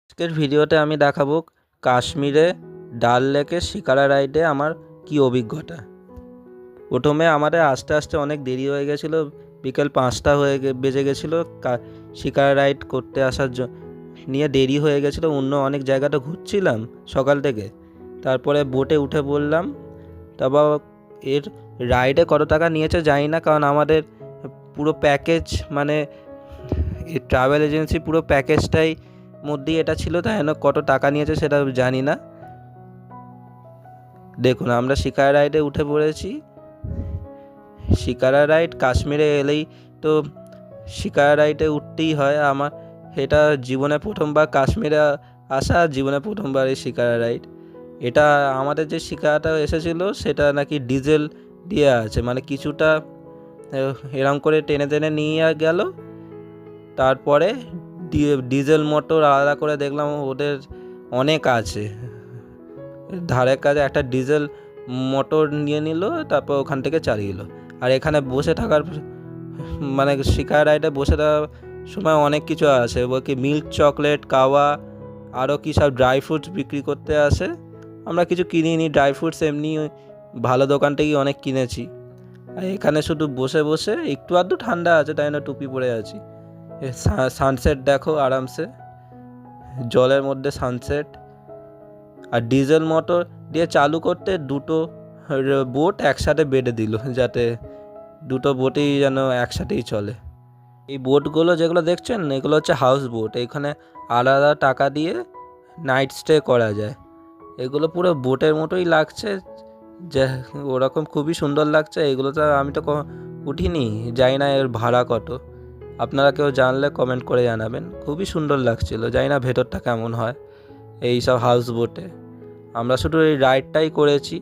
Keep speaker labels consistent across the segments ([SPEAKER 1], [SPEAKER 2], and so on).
[SPEAKER 1] আজকের ভিডিওতে আমি দেখাবো কাশ্মীরে ডাল লেকে শিকারা রাইডে আমার কি অভিজ্ঞতা। প্রথমে আমাদের আস্তে আস্তে অনেক দেরি হয়ে গেছিলো, বিকেল 5টা বেজে গেছিলো। শিকারা রাইড করতে আসার নিয়ে দেরি হয়ে গেছিলো, অন্য অনেক জায়গাটা ঘুরছিলাম সকাল থেকে। তারপরে বোটে উঠে পড়লাম। তারপর এর রাইডে কত টাকা নিয়েছে জানি না, কারণ আমাদের পুরো প্যাকেজ মানে এই ট্রাভেল এজেন্সি পুরো প্যাকেজটাই মধ্যেই এটা ছিল, তাই জন্য কত টাকা নিয়েছে সেটা জানি না। দেখুন, আমরা শিকারা রাইডে উঠে পড়েছি। শিকারা রাইড কাশ্মীরে এলেই তো শিকারা রাইডে উঠতেই হয়। আমার এটা জীবনে প্রথমবার কাশ্মীরে আসা, জীবনে প্রথমবার এই শিকারা রাইড। এটা আমাদের যে শিকারাটা এসেছিল সেটা নাকি ডিজেল দিয়ে আছে, মানে কিছুটা এরম করে টেনে টেনে নিয়ে গেল। তারপরে ডিজেল মোটর আলাদা করে দেখলাম ওদের অনেক আছে, ধারের কাছে একটা ডিজেল মোটর নিয়ে নিল, তারপর ওখান থেকে চালিয়ে দিল। আর এখানে বসে থাকার মানে শিকারা রাইডে বসে থাকার সময় অনেক কিছু আছে, কি মিল্ক চকলেট, কাওয়া, আরও কী সব ড্রাই ফ্রুটস বিক্রি করতে আসে। আমরা কিছু কিনিনি, ড্রাই ফ্রুটস এমনি ভালো দোকান থেকেই অনেক কিনেছি। আর এখানে শুধু বসে বসে একটু আধটু ঠান্ডা আছে, তাই না টুপি পরে আছি। সানসেট দেখো আরামসে, জলের মধ্যে সানসেট। আর ডিজেল মোটর দিয়ে চালু করতে দুটো বোট একসাথে বেঁধে দিল, যাতে দুটো বোটেই যেন একসাথেই চলে। এই বোটগুলো যেগুলো দেখছেন এগুলো হচ্ছে হাউস বোট। এখানে আলাদা টাকা দিয়ে নাইট স্টে করা যায়। এগুলো পুরো বোটের মতোই লাগছে, যে ওরকম খুবই সুন্দর লাগছে। এগুলো তো আমি তো উঠিনি, জানি না এর ভাড়া কত। আপনারা কেউ জানলে কমেন্ট করে জানাবেন। খুবই সুন্দর লাগছিল, জানি না ভেতরটা কেমন হয় এই সব হাউস বোটে। আমরা শুধু এই রাইডটাই করেছি।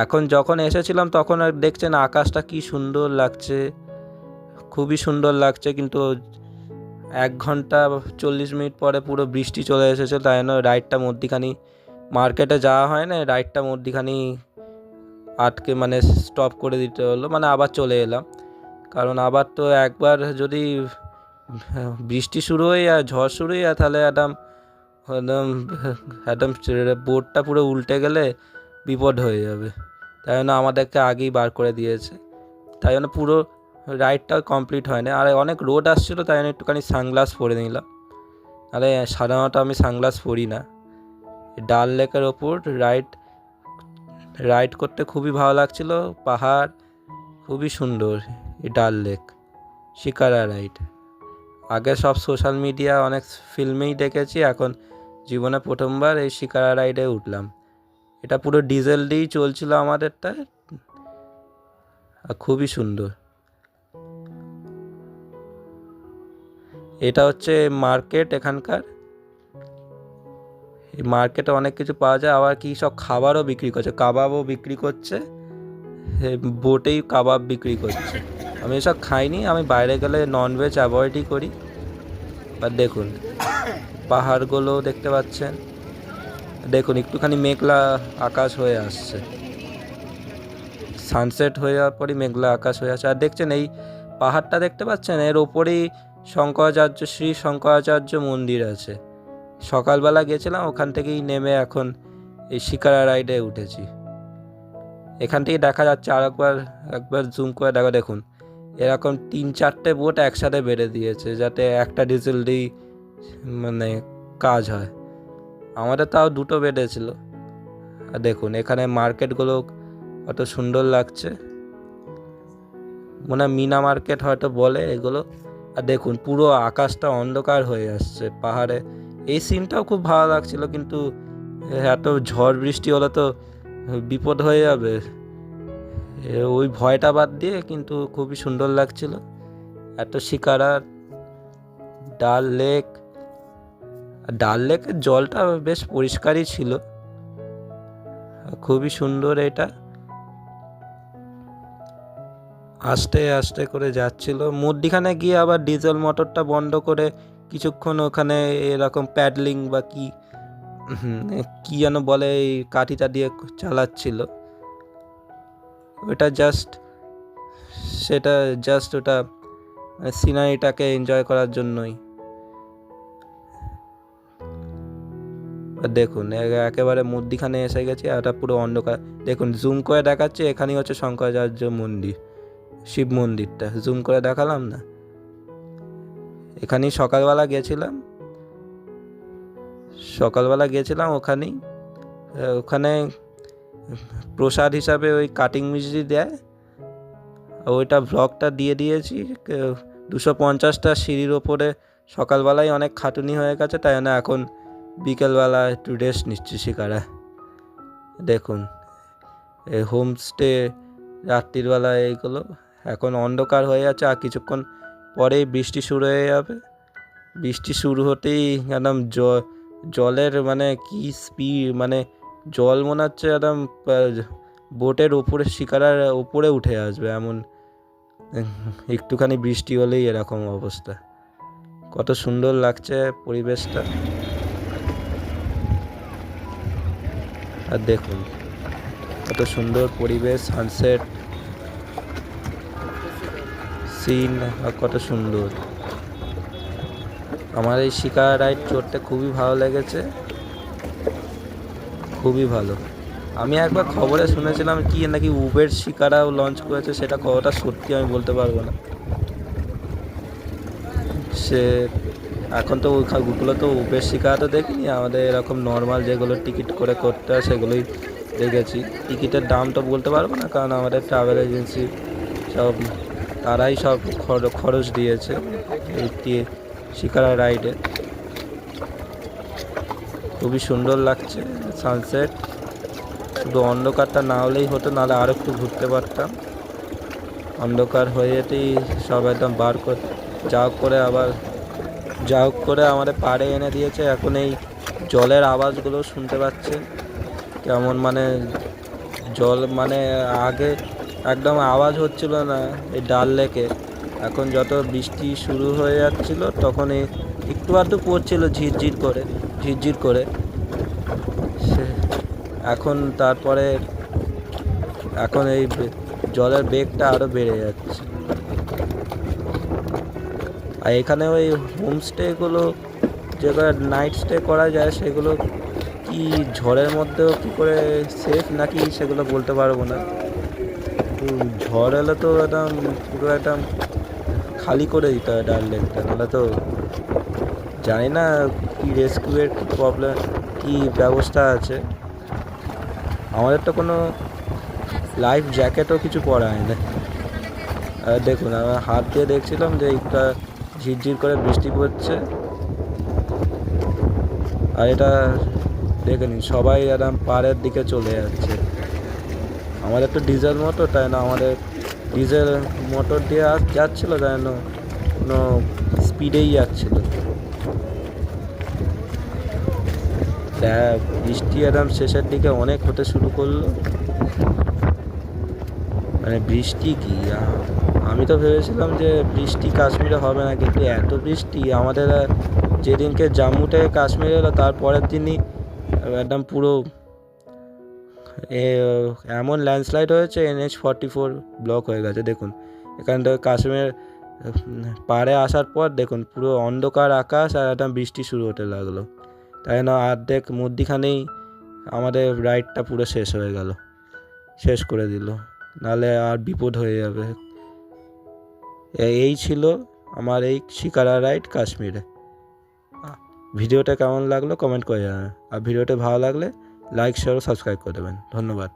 [SPEAKER 1] এখন যখন এসেছিলাম তখন আর দেখছেন আকাশটা কি সুন্দর লাগছে, খুবই সুন্দর লাগছে। কিন্তু 1 ঘন্টা 40 মিনিট পরে পুরো বৃষ্টি চলে এসেছে, তাই জন্য রাইডটা মধ্যিখানি, মার্কেটে যাওয়া হয় না, রাইডটা মধ্যিখানি আটকে মানে স্টপ করে দিতে হলো, মানে আবার চলে এলাম। কারণ আবার তো একবার যদি বৃষ্টি শুরু হয়ে যায়, ঝড় শুরু হয়ে যায়, তাহলে একদম একদম একদম বোটটা পুরো উল্টে গেলে বিপদ হয়ে যাবে। তাই জন্য আমাদেরকে আগেই বার করে দিয়েছে, তাই জন্য পুরো রাইডটাও কমপ্লিট হয় না। আর অনেক রোদ আসছিলো, তাই জন্য একটুখানি সানগ্লাস পরে নিলাম, আরে সাধারণত আমি সানগ্লাস পরি না। ডাল লেকের ওপর রাইড করতে খুবই ভালো লাগছিল। পাহাড় খুবই সুন্দর। এই ডাল লেক শিকারা রাইড আগে সব সোশ্যাল মিডিয়া অনেক ফিল্মেই দেখেছি, এখন জীবনে প্রথমবার এই শিকারা রাইডে উঠলাম। এটা পুরো ডিজেল দিয়েই চলছিল আমাদেরটা, আর খুবই সুন্দর। এটা হচ্ছে মার্কেট এখানকার। এই মার্কেটে অনেক কিছু পাওয়া যায়, আবার কি সব খাবারও বিক্রি করছে, কাবাবও বিক্রি করছে। বোটেই কাবাব বিক্রি করছে। আমি এসব খাইনি, আমি বাইরে গেলে ননভেজ অ্যাভয়েডই করি। আর দেখুন পাহাড়গুলো দেখতে পাচ্ছেন, দেখুন একটুখানি মেঘলা আকাশ হয়ে আসছে, সানসেট হয়ে যাওয়ার পরই মেঘলা আকাশ হয়ে আসছে। আর দেখছেন এই পাহাড়টা দেখতে পাচ্ছেন, এর ওপরেই শ্রী শঙ্করাচার্য মন্দির আছে। সকালবেলা গেছিলাম, ওখান থেকেই নেমে এখন এই শিকারা রাইডে উঠেছি। এখান থেকে দেখা যাচ্ছে, আর একবার জুম করে দেখুন এরকম 3-4টে বোট একসাথে বেঁধে দিয়েছে, যাতে একটা ডিজেল দিয়েই মানে কাজ হয়। আমাদের তাও দুটো বেঁধেছিল। আর দেখুন এখানে মার্কেটগুলো কত সুন্দর লাগছে, মনে হয় মিনা মার্কেট হয়তো বলে এগুলো। আর দেখুন পুরো আকাশটা অন্ধকার হয়ে আসছে পাহাড়ে। এই সিনটাও খুব ভালো লাগছিল, কিন্তু এত ঝড় বৃষ্টি হলে তো বিপদ হয়ে যাবে, ওই ভয়টা বাদ দিয়ে কিন্তু খুবই সুন্দর লাগছিল। এত শিকারা ডাল লেকের জলটা বেশ পরিষ্কারই ছিল, খুবই সুন্দর। এটা আস্তে আস্তে করে যাচ্ছিল, মধ্যিখানে গিয়ে আবার ডিজেল মোটরটা বন্ধ করে কিছুক্ষণ ওখানে এরকম প্যাডলিং বা কি যেন বলে, এই কাঠিটা দিয়ে চালাচ্ছিল। ওটা জাস্ট ওটা সিনারিটাকে এনজয় করার জন্যই। আর দেখুন একেবারে মধ্যিখানে এসে গেছি, আর এটা পুরো অন্ধকার। দেখুন জুম করে দেখাচ্ছে, এখানেই হচ্ছে শঙ্করাচার্য মন্দির, শিব মন্দিরটা জুম করে দেখালাম না? এখানেই সকালবেলা গেছিলাম ওখানে প্রসাদ হিসাবে ওই কাটিং মিষ্টি দেয়, ওইটা ব্লগটা দিয়ে দিয়েছি। 250টা সিঁড়ির ওপরে সকালবেলায় অনেক খাটুনি হয়ে গেছে, তাই না এখন বিকেলবেলা একটু রেস্ট নিচ্ছি শিকারা। দেখুন এই হোমস্টে রাত্রির বেলা এইগুলো, এখন অন্ধকার হয়ে যাচ্ছে, আর কিছুক্ষণ পরেই বৃষ্টি শুরু হয়ে যাবে। বৃষ্টি শুরু হতেই একদম জলের মানে কি স্পিড, মানে জল মনে হচ্ছে একদম বোটের ওপরে শিকারার ওপরে উঠে আসবে, এমন একটুখানি বৃষ্টি হলেই এরকম অবস্থা। কত সুন্দর লাগছে পরিবেশটা। আর দেখুন কত সুন্দর পরিবেশ, সানসেট সিন, আর কত সুন্দর। আমার এই শিকারা রাইড চড়তে খুবই ভালো লেগেছে, খুবই ভালো। আমি একবার খবরে শুনেছিলাম কি নাকি উবের শিকারাও লঞ্চ করেছে, সেটা কতটা সত্যি আমি বলতে পারবো না। সে এখন তো ওইগুলো তো উবের শিকারা তো দেখিনি, আমাদের এরকম নর্মাল যেগুলো টিকিট করে করতে হয় সেগুলোই দেখেছি। টিকিটের দাম তো বলতে পারবো না, কারণ আমাদের ট্রাভেল এজেন্সি সব তারাই সব খরচ দিয়েছে এই শিকারা রাইডে। খুবই সুন্দর লাগছে সানসেট। শুধু অন্ধকারটা না হলেই হতো, নাহলে আরও একটু ঘুরতে পারতাম। অন্ধকার হয়েতেই সব একদম যা হোক করে আমাদের পাড়ে এনে দিয়েছে। এখন এই জলের আওয়াজগুলো শুনতে পাচ্ছেন কেমন, মানে জল মানে আগে একদম আওয়াজ হচ্ছিল না এই ডাল লেকে, এখন যত বৃষ্টি শুরু হয়ে যাচ্ছিল তখন একটু আধটু পড়ছিল ঝিরঝির করে এখন তারপরে এখন এই জলের বেগটা আরও বেড়ে যাচ্ছে। আর এখানে ওই হোমস্টেগুলো যেগুলো নাইট স্টে করা যায় সেগুলো কি ঝড়ের মধ্যেও কী করে সেফ নাকি সেগুলো বলতে পারবো না। ঝড় এলে তো একদম পুরো একদম খালি করে দিতে হয় ডাল লেকটা, নাহলে তো জানি না কি রেস্কিউয়ের কী প্রবলেম, কী ব্যবস্থা আছে। আমাদের তো কোনো লাইফ জ্যাকেটও কিছু পরা হয় না। আর দেখুন আমার হাত দিয়ে দেখছিলাম যে একটা ঝিরঝির করে বৃষ্টি পড়ছে, আর এটা দেখে নিন সবাই একদম পাড়ের দিকে চলে যাচ্ছে। আমাদের তো ডিজেল মোটর, তাই না আমাদের ডিজেল মোটর দিয়ে যাচ্ছিলো, তাই না কোনো স্পিডেই যাচ্ছিলো। বৃষ্টি একদম শেষের দিকে অনেক হতে শুরু করলো, মানে বৃষ্টি কি, আমি তো ভেবেছিলাম যে বৃষ্টি কাশ্মীরে হবে না, কিন্তু এত বৃষ্টি। আমাদের যেদিনকে জম্মু থেকে কাশ্মীর এলো তারপরের দিনই একদম পুরো এমন ল্যান্ডস্লাইড হয়েছে, NH-44 ব্লক হয়ে গেছে। দেখুন এখান থেকে কাশ্মীর পাড়ে আসার পর দেখুন পুরো অন্ধকার আকাশ, আর একদম বৃষ্টি শুরু হতে লাগলো, তাই না অর্ধেক মধ্যিখানেই আমাদের রাইডটা পুরো শেষ করে দিল, নাহলে আর বিপদ হয়ে যাবে। এই ছিল আমার এই শিকারা রাইড কাশ্মীরে। ভিডিওটা কেমন লাগলো কমেন্ট করে জানাবেন, আর ভিডিওটা ভালো লাগলে লাইক শেয়ার ও সাবস্ক্রাইব করে দেবেন। ধন্যবাদ।